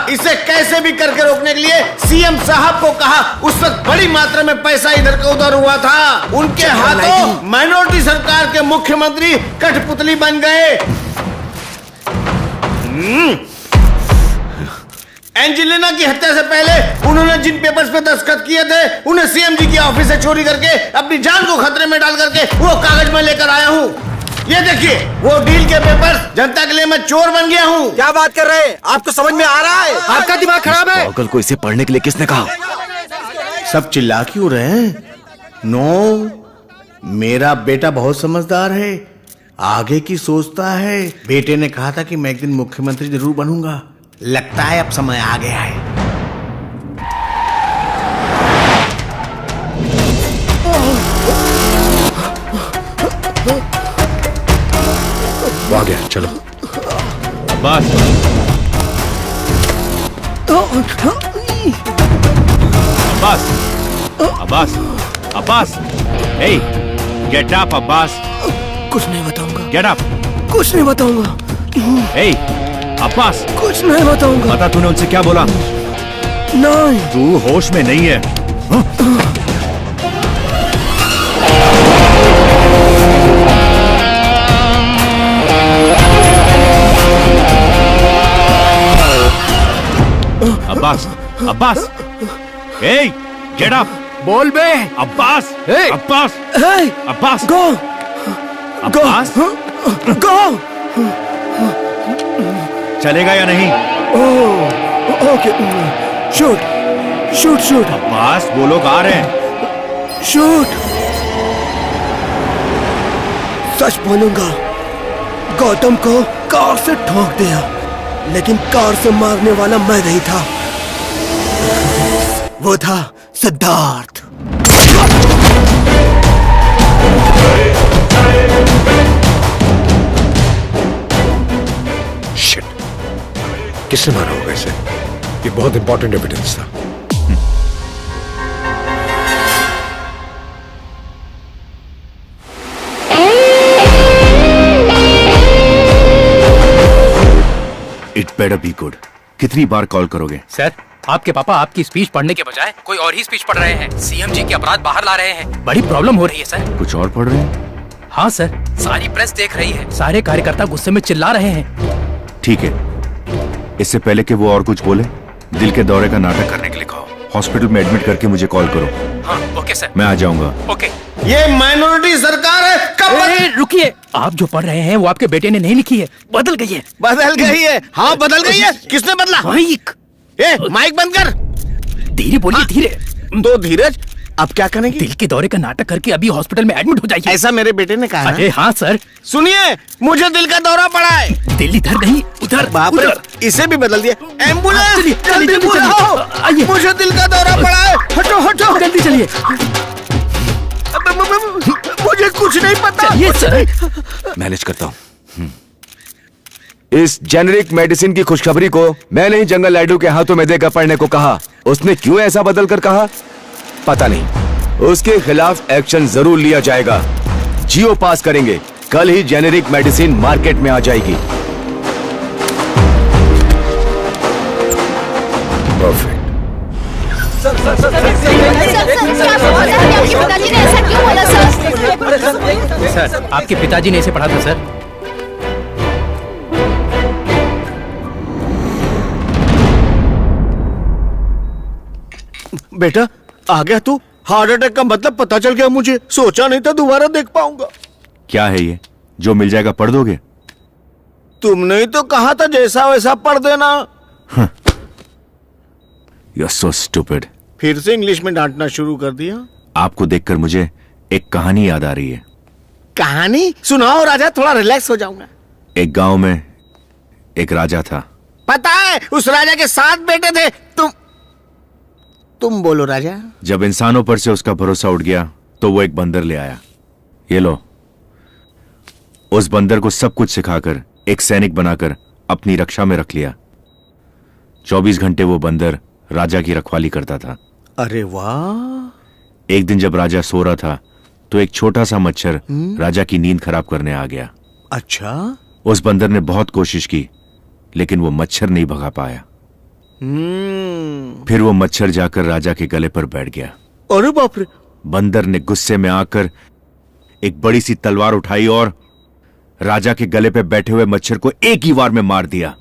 इसे कैसे भी करके रोकने के लिए सीएम साहब को कहा। उस वक्त बड़ी मात्रा में पैसा इधर का उधर हुआ था। उनके हाथों माइनॉरिटी सरकार के मुख्यमंत्री कठपुतली बन गए। एंजेलिना की हत्या से पहले उन्होंने जिन पेपर्स पे दस्तखत किए थे उन्हें सीएम जी की ऑफिस से चोरी करके अपनी जान को खतरे में डाल करके वो कागज में लेकर आया हूँ। ये देखिए वो डील के पेपर्स, जनता के लिए मैं चोर बन गया हूँ। क्या बात कर रहे हैं? आपको समझ में आ रहा है? आपका दिमाग खराब है। पागल को इसे पढ़ने के लिए किसने कहा? सब चिल्ला क्यों रहे हैं? नो, मेरा बेटा बहुत समझदार है, आगे की सोचता है। बेटे ने कहा था कि मैं एक दिन मुख्यमंत्री जरूर बनूंगा। लगता है अब समय आ गया है। आ गया, चलो। बस Abbas, Abbas, hey, get up, Abbas. कुछ नहीं बताऊंगा। Get up। कुछ नहीं बताऊंगा। Hey, अब्बास। कुछ नहीं बताऊंगा। पता तूने उनसे क्या बोला? नहीं। तू होश में नहीं है। हाँ? Abbas, Abbas, hey, get up। बोल बे। Abbas, Hey! Abbas, Hey! Abbas, Go! Abbas, Go! चलेगा या नहीं? Okay. Shoot! Shoot! Shoot! Abbas, वो लोग आ रहे हैं। Shoot! सच बोलूंगा, गौतम को कार से ठोक दिया, लेकिन कार से मारने वाला मैं नहीं था, वो था सिद्धार्थ। शिट, किसने मारा होगा इसे? ये बहुत इंपॉर्टेंट एविडेंस था। It better be good। कितनी बार कॉल करोगे? सर, आपके पापा आपकी स्पीच पढ़ने के बजाय कोई और ही स्पीच पढ़ रहे हैं। सीएम जी के अपराध बाहर ला रहे हैं। बड़ी प्रॉब्लम हो रही है सर। कुछ और पढ़ रहे हैं? हाँ सर, सारी प्रेस देख रही है। सारे कार्यकर्ता गुस्से में चिल्ला रहे हैं। ठीक है, इससे पहले कि वो और कुछ बोले, दिल के दौरे का नाटक करने के लिए कहो। हॉस्पिटल में एडमिट करके मुझे कॉल करो। हाँ, ओके सर। मैं आ जाऊंगा। ओके। ये माइनॉरिटी सरकार है। कब रुकिए, आप जो पढ़ रहे हैं वो आपके बेटे ने नहीं लिखी है, बदल गई है। बदल गई है? हाँ बदल गई है। किसने बदला? माइक। माइक बंद कर। धीरे बोलिए, धीरे। तो धीरज, अब क्या करेंगे? दिल के दौरे का नाटक करके अभी हॉस्पिटल में एडमिट हो जाइए। ऐसा मेरे बेटे ने कहा। अरे हाँ सर। सुनिए, मुझे दिल का दौरा पड़ा है। दिल इधर नहीं, उधर। बाप रे, इसे भी बदल दिया। एम्बुलेंस, चलिए, जल्दी जल्दी बुलाओ। आइए। मुझे दिल का दौरा पड़ा है। हटो हटो, जल्दी चलिए। मुझे कुछ नहीं पता। चलिए सर। मैनेज करता हूँ। इस जेनेरिक मेडिसिन की खुशखबरी को मैंने ही जंगल लाइडू के हाथों में देकर पढ़ने को कहा। उसने क्यों ऐसा बदल कर कहा पता नहीं। उसके खिलाफ एक्शन जरूर लिया जाएगा। जियो पास करेंगे। कल ही जेनेरिक मेडिसिन मार्केट में आ जाएगी। परफेक्ट। सर, आपके पिताजी ने इसे पढ़ा था सर। बेटा आ गया तू? हार्ट अटैक का मतलब पता चल गया मुझे। सोचा नहीं था दोबारा देख पाऊंगा। क्या है ये? जो मिल जाएगा पढ़ दोगे? तुमने ही तो कहा था जैसा वैसा पढ़ देना। You're so stupid। फिर से इंग्लिश में डांटना शुरू कर दिया। आपको देखकर मुझे एक कहानी याद आ रही है। कहानी सुनाओ राजा, थोड़ा रिलैक्स हो जाऊंगा। एक गांव में एक राजा था। पता है, उस राजा के 7 बेटे थे। तुम बोलो राजा। जब इंसानों पर से उसका भरोसा उठ गया तो वो एक बंदर ले आया। ये लो। उस बंदर को सब कुछ सिखाकर एक सैनिक बनाकर अपनी रक्षा में रख लिया। 24 घंटे वो बंदर राजा की रखवाली करता था। अरे वाह। एक दिन जब राजा सो रहा था तो एक छोटा सा मच्छर राजा की नींद खराब करने आ गया। अच्छा। उस बंदर ने बहुत कोशिश की लेकिन वो मच्छर नहीं भगा पाया। फिर वो मच्छर जाकर राजा के गले पर बैठ गया। अरे बाप रे। बंदर ने गुस्से में आकर एक बड़ी सी तलवार उठाई और राजा के गले पे बैठे हुए मच्छर को एक ही वार में मार दिया।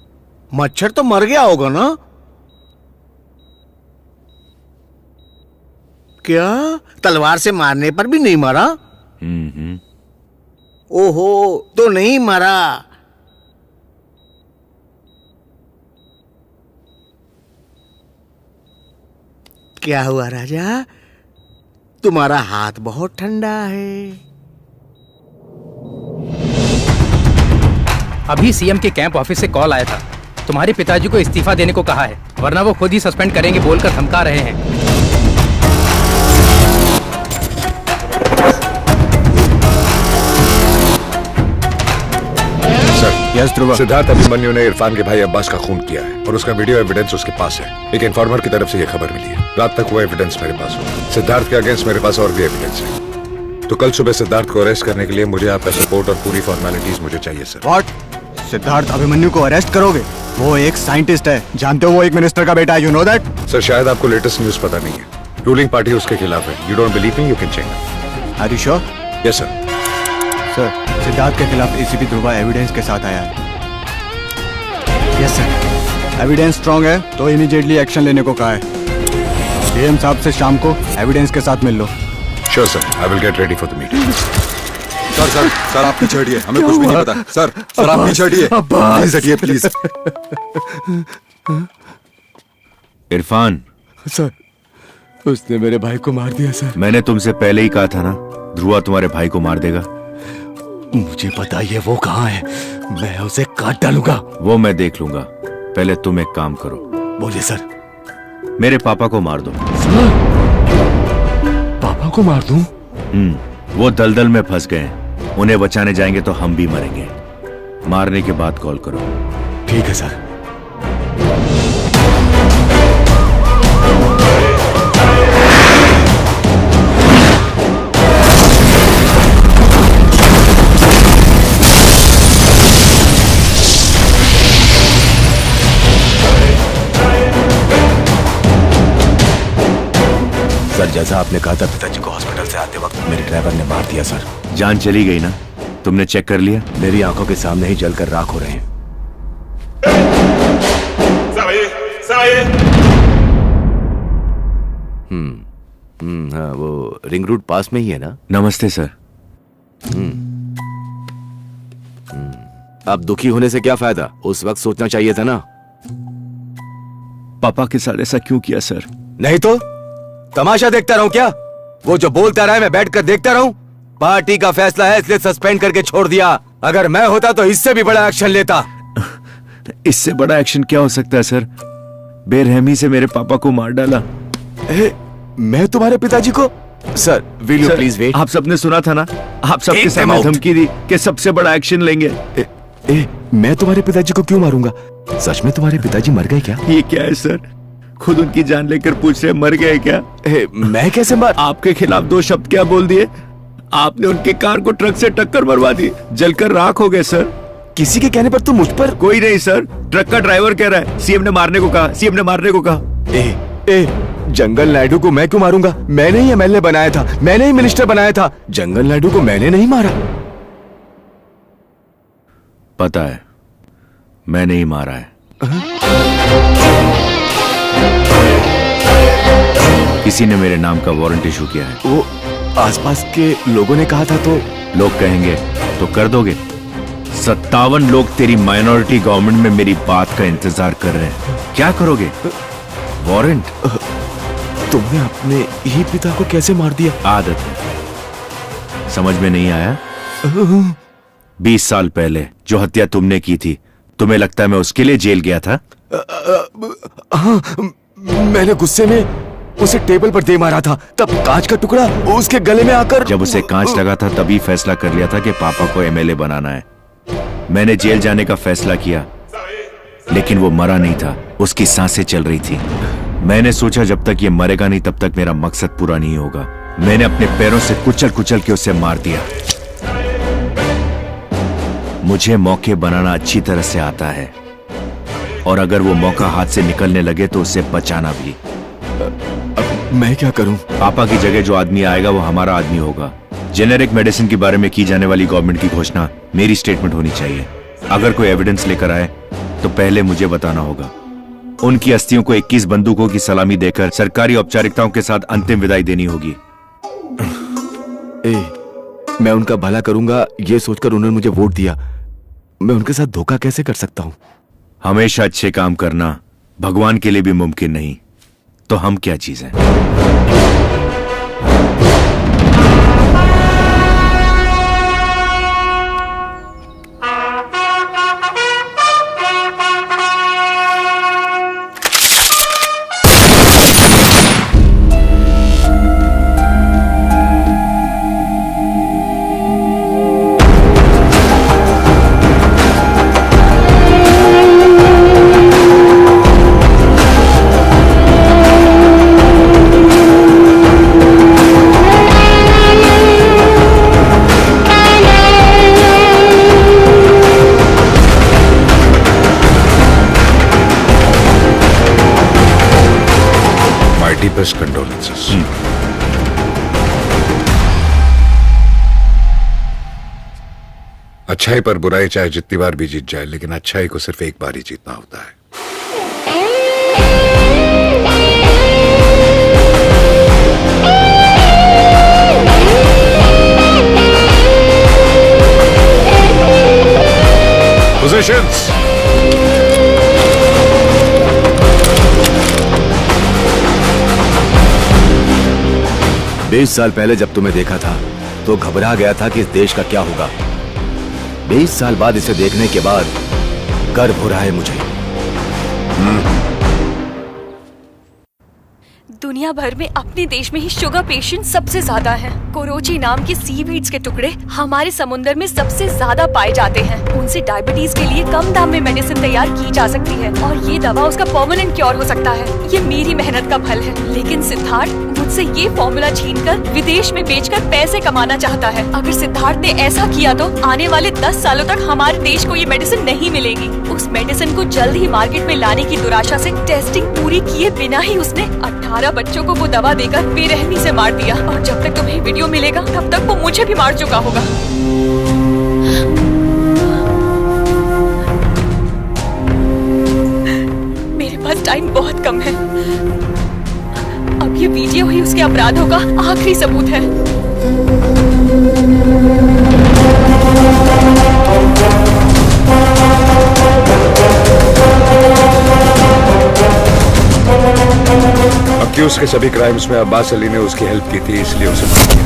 मच्छर तो मर गया होगा ना? क्या तलवार से मारने पर भी नहीं मरा? ओहो, तो नहीं मरा। क्या हुआ राजा? तुम्हारा हाथ बहुत ठंडा है। अभी सीएम के कैंप ऑफिस से कॉल आया था। तुम्हारे पिताजी को इस्तीफा देने को कहा है, वरना वो खुद ही सस्पेंड करेंगे बोलकर धमका रहे हैं। यस ध्रुव, सिद्धार्थ अभिमन्यु ने इरफान के भाई अब्बास का खून किया है और उसका वीडियो एविडेंस उसके पास है। एक इन्फॉर्मर की तरफ से यह खबर मिली है। रात तक वो एविडेंस मेरे पास हो। सिद्धार्थ के अगेंस्ट मेरे पास और भी एविडेंस है। तो कल सुबह सिद्धार्थ को अरेस्ट करने के लिए मुझे आपका सपोर्ट और पूरी फॉर्मेलिटीज मुझे चाहिए सर। व्हाट? सिद्धार्थ अभिमन्यु को अरेस्ट करोगे? वो एक साइंटिस्ट है, जानते हो, वो एक मिनिस्टर का बेटा है, यू नो दैट? सर शायद आपको लेटेस्ट न्यूज पता नहीं है। रूलिंग पार्टी उसके खिलाफ है। You don't believe me, you can check. Are you sure? Yes sir. Sir, Siddharth के खिलाफ एसीपी ध्रुवा एविडेंस के साथ आया है। Yes sir. एविडेंस स्ट्रॉन्ग है तो इमीडिएटली एक्शन लेने को कहा है। सीएम साहब से शाम को एविडेंस के साथ मिल लो। Sure sir, I will get ready for the meeting. Sir sir sir आप पीछे हटिए, हमें कुछ भी नहीं पता। सर सर आप पीछे हटिए, प्लीज हटिए प्लीज। इरफान, सर, उसने मेरे भाई को मार दिया सर। मैंने तुमसे पहले ही कहा था ना, ध्रुवा तुम्हारे भाई को मार देगा। मुझे पता है वो कहाँ है, मैं उसे काट डालूंगा। वो मैं देख लूंगा, पहले तुम एक काम करो। बोलिए सर। मेरे पापा को मार दो। पापा को मार दूं? वो दलदल में फंस गए हैं, उन्हें बचाने जाएंगे तो हम भी मरेंगे। मारने के बाद कॉल करो। ठीक है सर। सर, जैसा आपने कहा था, पिताजी को हॉस्पिटल से आते वक्त मेरे ड्राइवर ने मार दिया सर। जान चली गई ना? तुमने चेक कर लिया? मेरी आंखों के सामने ही जलकर राख हो रहे हैं। हाँ, वो रिंग रोड पास में ही है ना? नमस्ते सर। अब दुखी होने से क्या फायदा, उस वक्त सोचना चाहिए था ना। पापा के साथ ऐसा क्यों किया सर? नहीं तो तमाशा देखता रहूं क्या? वो जो बोलता रहा है मैं बैठकर देखता रहूं? पार्टी का फैसला है इसलिए सस्पेंड करके छोड़ दिया। अगर मैं होता तो इससे भी बड़ा एक्शन लेता। इससे बड़ा एक्शन क्या हो सकता है सर? बेरहमी से मेरे पापा को मार डाला। मैं तुम्हारे पिताजी को? Sir, will you please wait? आप सबने सुना था ना, आप सबके एक सामने time out। धमकी दी कि सबसे बड़ा एक्शन लेंगे। मैं तुम्हारे पिताजी को क्यों मारूंगा? सच में तुम्हारे पिताजी मर गए क्या? ये क्या है सर? खुद उनकी जान लेकर पूछ रहे मर गए क्या? मैं कैसे मर? आपके खिलाफ 2 शब्द क्या बोल दिए? आपने उनके कार को ट्रक से टक्कर मरवा दी, जलकर राख हो गए सर। किसी के कहने पर तुम मुझ पर? कोई नहीं सर, ट्रक का ड्राइवर कह रहा है सीएम ने मारने को कहा, सीएम ने मारने को कहा। जंगल नायडू को मैं क्यों मारूंगा? मैंने ही एमएलए बनाया था, मैंने ही मिनिस्टर बनाया था। जंगल नायडू को मैंने नहीं मारा। पता है, मैंने ही मारा है। किसी ने मेरे नाम का वारंट इशू किया है। वो आसपास के लोगों ने कहा था। तो लोग कहेंगे तो कर दोगे? 57 लोग तेरी माइनॉरिटी गवर्नमेंट में मेरी बात का इंतजार कर रहे हैं, क्या करोगे? वारंट? तुमने अपने ही पिता को कैसे मार दिया? आदत है, समझ में नहीं आया? 20 साल पहले जो हत्या तुमने की थी, तुम्हें लगता है मैं उसके लिए जेल गया था? हाँ, मैंने गुस्से में उसे टेबल पर दे मारा था, तब कांच का टुकड़ा उसके गले में आकर। जब उसे कांच लगा था तभी फैसला कर लिया था कि पापा को एमएलए बनाना है। मैंने जेल जाने का फैसला किया, लेकिन वो मरा नहीं था, उसकी सांसें चल रही थी। मैंने सोचा जब तक ये मरेगा नहीं तब तक मेरा मकसद पूरा नहीं होगा। मैंने अपने पैरों से कुचल कुचल के उसे मार दिया। मुझे मौके बनाना अच्छी तरह से आता है और अगर वो मौका हाथ से निकलने लगे तो उसे बचाना भी। मैं क्या करूं? पापा की जगह जो आदमी आएगा वो हमारा आदमी होगा। जेनेरिक मेडिसिन के बारे में की जाने वाली गवर्नमेंट की घोषणा मेरी स्टेटमेंट होनी चाहिए। अगर कोई एविडेंस लेकर आए तो पहले मुझे बताना होगा। उनकी अस्थियों को 21 बंदूकों की सलामी देकर सरकारी औपचारिकताओं के साथ अंतिम विदाई देनी होगी। मैं उनका भला करूंगा ये सोचकर उन्होंने मुझे वोट दिया। मैं उनके साथ धोखा कैसे कर सकता हूं? हमेशा अच्छे काम करना भगवान के लिए भी मुमकिन नहीं, तो हम क्या चीज हैं? deepest condolences. अच्छाई पर बुराई चाहे जितनी बार भी जीत जाए, लेकिन अच्छाई को सिर्फ एक बार ही जीतना होता है। Positions. 20 साल पहले जब तुम्हें देखा था तो घबरा गया था कि इस देश का क्या होगा। 20 साल बाद इसे देखने के बाद गर्व हो रहा है मुझे। दुनिया भर में अपने देश में ही शुगर पेशेंट सबसे ज्यादा हैं। कोरोची नाम के सीवीड्स के टुकड़े हमारे समुद्र में सबसे ज्यादा पाए जाते हैं। उनसे डायबिटीज के लिए कम दाम में मेडिसिन तैयार की जा सकती है और ये दवा उसका परमानेंट क्योर हो सकता है। ये मेरी मेहनत का फल है, लेकिन सिद्धार्थ मुझसे ये फॉर्मूला छीनकर विदेश में बेचकर पैसे कमाना चाहता है। अगर सिद्धार्थ ने ऐसा किया तो आने वाले 10 सालों तक हमारे देश को ये मेडिसिन नहीं मिलेगी। उस मेडिसिन को जल्द ही मार्केट में लाने की दुराशा से टेस्टिंग पूरी किए बिना ही उसने 18 बच्चों को वो दवा देकर बेरहमी से मार दिया। और जब तक तुम्हें वीडियो मिलेगा तब तक वो मुझे भी मार चुका होगा। मेरे पास टाइम बहुत कम है। अब ये वीडियो ही उसके अपराधों का आखिरी सबूत है। अक्यूज के सभी क्राइम्स में अब्बास अली ने उसकी हेल्प की थी, इसलिए उसे मार दिया।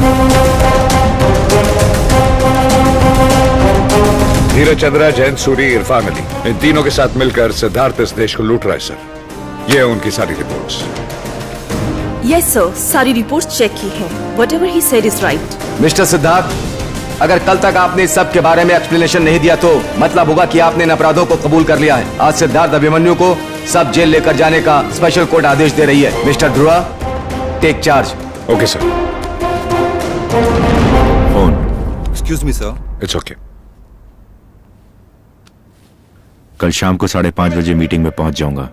धीरज चंद्रा, जयंत सूरी, इरफान अली, इन तीनों के साथ मिलकर सिद्धार्थ इस देश को लूट रहा है सर। ये है उनकी सारी रिपोर्ट्स। यस सर, सारी रिपोर्ट्स चेक की है। Whatever he said is right. Mister Siddharth, अगर कल तक आपने इस सब के बारे में एक्सप्लेनेशन नहीं दिया तो मतलब होगा कि आपने इन अपराधों को कबूल कर लिया है। आज सिद्धार्थ अभिमन्यु को सब जेल लेकर जाने का स्पेशल कोर्ट आदेश दे रही है। Mister Dhruva, take charge. Okay sir. Phone. Excuse me sir. It's okay. कल शाम को 5:30 बजे मीटिंग में पहुंच जाऊंगा।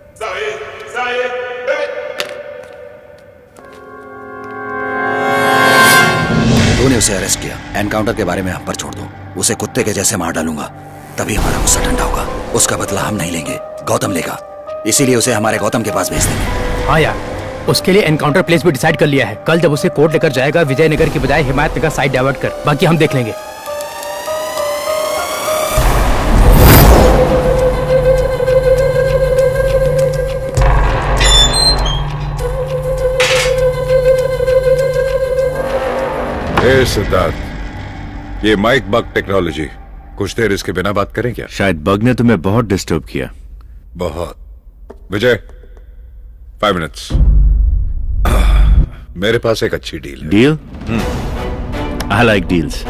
तूने उसे अरेस्ट किया, एनकाउंटर के बारे में हम पर छोड़ दो। उसे कुत्ते के जैसे मार डालूंगा, तभी हमारा गुस्सा ठंडा होगा। उसका बदला हम नहीं लेंगे, गौतम लेगा। इसीलिए उसे हमारे गौतम के पास भेज देंगे। हाँ यार, उसके लिए एनकाउंटर प्लेस भी डिसाइड कर लिया है। कल जब उसे कोर्ट लेकर जाएगा, विजयनगर की बजाय हिमायतनगर साइड डाइवर्ट कर, बाकी हम देख लेंगे। सिद्धार्थ, ये माइक बग टेक्नोलॉजी, कुछ देर इसके बिना बात करें क्या? शायद बग ने तुम्हें बहुत डिस्टर्ब किया। बहुत। विजय, 5 मिनट्स। मेरे पास एक अच्छी डील है। डील? I like deals.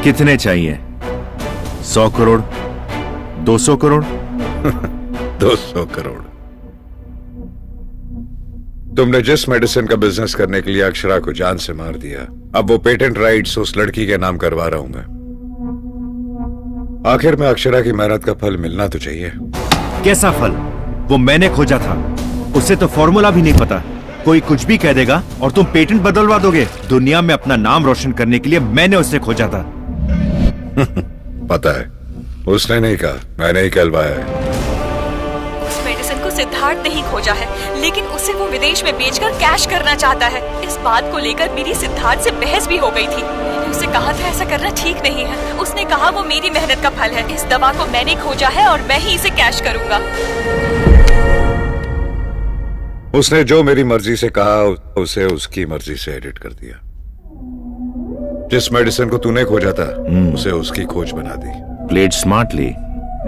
कितने चाहिए? 100 करोड़? 200 करोड़? 200 करोड़। तुमने जिस मेडिसिन का बिजनेस करने के लिए अक्षरा को जान से मार दिया, अब वो पेटेंट राइट्स उस लड़की के नाम करवा रहा हूं मैं। आखिर में अक्षरा की मेहनत का फल मिलना तो चाहिए। कैसा फल? वो मैंने खोजा था, उसे तो फॉर्मूला भी नहीं पता। कोई कुछ भी कह देगा और तुम पेटेंट बदलवा दोगे। दुनिया में अपना नाम रोशन करने के लिए मैंने उसे खोजा था। पता है, उसने नहीं कहा, मैंने ही कहलवाया है। उस मेडिसिन को सिद्धार्थ ने ही खोजा है, लेकिन उसे वो विदेश में बेचकर कैश करना चाहता है। इस बात को लेकर मेरी सिद्धार्थ से बहस भी हो गई थी। मैंने उसे कहा था ऐसा करना ठीक नहीं है। उसने कहा वो मेरी मेहनत का फल है। इस दवा को मैंने खोजा है और मैं ही इसे कैश करूंगा। उसने जो मेरी मर्जी से कहा उसे उसकी मर्जी से एडिट कर दिया। जिस मेडिसिन को तूने खोजा था उसे उसकी खोज बना दी। Played smartly.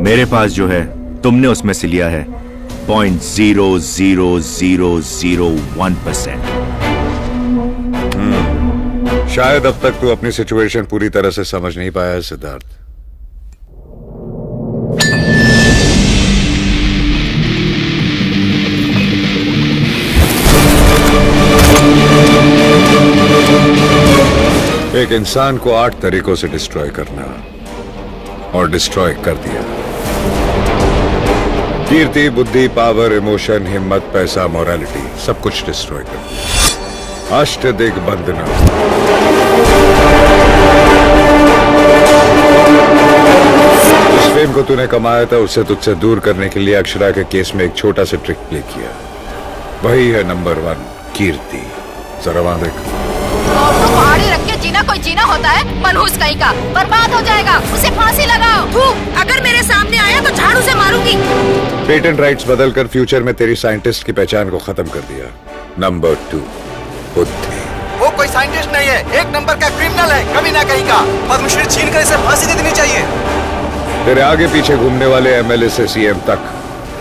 मेरे पास जो है तुमने उसमें से लिया है 0.00001%। शायद अब तक तू अपनी सिचुएशन पूरी तरह से समझ नहीं पाया है सिद्धार्थ। एक इंसान को 8 तरीकों से डिस्ट्रॉय करना, और डिस्ट्रॉय कर दिया। कीर्ति, बुद्धि, पावर, इमोशन, हिम्मत, पैसा, मोरालिटी, सब कुछ डिस्ट्रॉय कर दिया। अष्टदिग्बंधन। जिस फेम को तूने कमाया था उसे तुझसे दूर करने के लिए अक्षरा के केस में एक छोटा सा ट्रिक प्ले किया। वही है नंबर 1, कीर्ति। जरा वहां देख। तो पहाड़ी रख के जीना कोई जीना होता है? मनहूस कहीं का, बर्बाद हो जाएगा। उसे फांसी लगाओ। अगर मेरे सामने आया तो झाड़ू से मारूंगी। पेटेंट राइट्स बदलकर फ्यूचर में तेरी साइंटिस्ट की पहचान को खत्म कर दिया। नंबर 2, बुद्धि। वो कोई साइंटिस्ट नहीं है, एक नंबर का क्रिमिनल है, कभी ना कहीं का। पद्मश्री छीन कर इसे फांसी दे देनी चाहिए। तेरे आगे पीछे घूमने वाले एमएलए से सीएम तक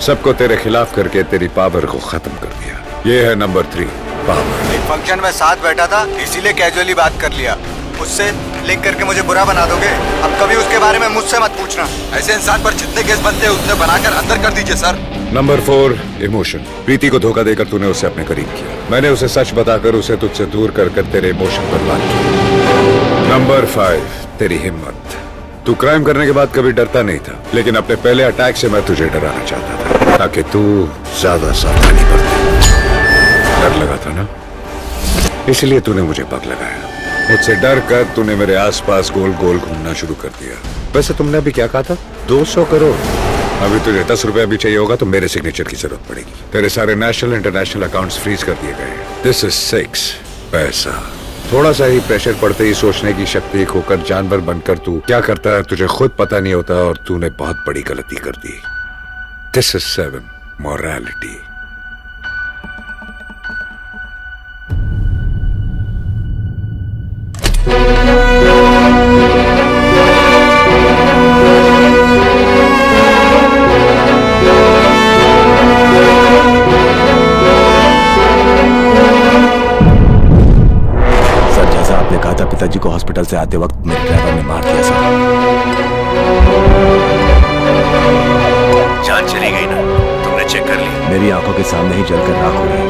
सबको तेरे खिलाफ करके तेरी पावर को खत्म कर दिया। ये है नंबर 3, पावर। एक फंक्शन में साथ बैठा था, इसीलिए कैजुअली बात कर लिया। उससे लिंक करके मुझे बुरा बना दोगे? अब कभी उसके बारे में मुझसे मत पूछना। ऐसे इंसान पर जितने केस बनते हैं उतने बनाकर अंदर कर दीजिए सर। Number 4, emotion. प्रीति को धोखा देकर तूने उसे अपने करीब किया। मैंने उसे सच बताकर उसे तुझसे दूर कर तेरे इमोशन पर लाद किया। नंबर 5, तेरी हिम्मत। तू क्राइम करने के बाद कभी डरता नहीं था, लेकिन अपने पहले अटैक से मैं तुझे डराना चाहता था ताकि तू ज्यादा सावधानी बरते। डर लगा था ना, इसलिए तूने मुझे पग लगाया। मुझसे डर कर तूने मेरे आसपास गोल गोल घूमना शुरू कर दिया। वैसे तुमने अभी क्या कहा था? 200 करोड़। अभी तुझे 10 रुपया भी चाहिए होगा तो मेरे सिग्नेचर की जरूरत पड़ेगी। तेरे सारे नेशनल इंटरनेशनल अकाउंट्स फ्रीज कर दिए गए। दिस इज 6, पैसा। थोड़ा सा ही प्रेशर पड़ते ही सोचने की शक्ति खोकर जानवर बनकर तू क्या करता है तुझे खुद पता नहीं होता, और तूने बहुत बड़ी गलती कर दी। This is 7, morality. पिताजी को हॉस्पिटल से आते वक्त मेरे ड्राइवर ने मार दिया सर। जान चली गई ना? तुमने चेक कर ली? मेरी आंखों के सामने ही जलकर राख हो रही है।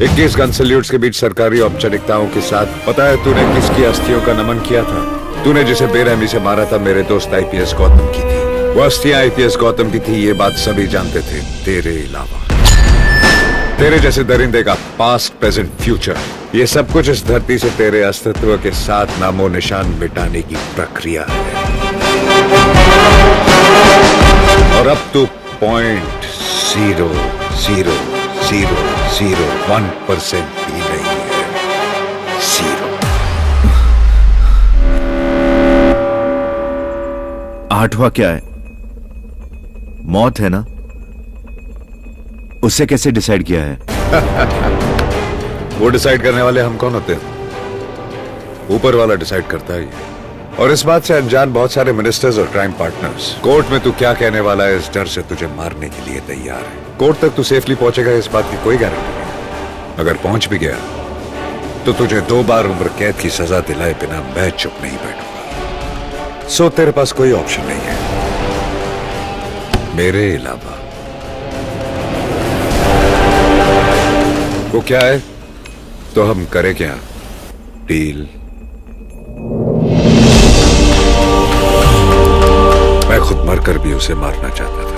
21 गन सैल्यूट्स के बीच सरकारी औपचारिकताओं के साथ पता है तूने किसकी अस्थियों का नमन किया था? तूने जिसे बेरहमी से मारा था मेरे दोस्त आईपीएस गौतम की थी। वो अस्थियां आईपीएस गौतम की थी, ये बात सभी जानते थे तेरे अलावा। तेरे जैसे दरिंदे का पास्ट, प्रेजेंट, फ्यूचर, ये सब कुछ इस धरती से तेरे अस्तित्व के साथ नामो निशान मिटाने की प्रक्रिया है। और अब तू 0.0001% भी नहीं है। 0। 8वां क्या है? मौत है ना? उसे कैसे डिसाइड किया है? वो डिसाइड करने वाले हम कौन होते हैं? ऊपर वाला डिसाइड करता है। और इस बात से अनजान बहुत सारे मिनिस्टर्स और क्राइम पार्टनर्स। कोर्ट में तू क्या कहने वाला है इस डर से तुझे मारने के लिए तैयार है। कोर्ट तक तू सेफली पहुंचेगा इस बात की कोई गारंटी नहीं। अगर पहुंच भी गया तो तुझे 2 बार उम्र कैद की सजा दिलाए बिना मैं चुप नहीं बैठूंगा। सो तेरे पास कोई ऑप्शन नहीं है मेरे अलावा। वो क्या है तो हम करें क्या? डील? मैं खुद मरकर भी उसे मारना चाहता था।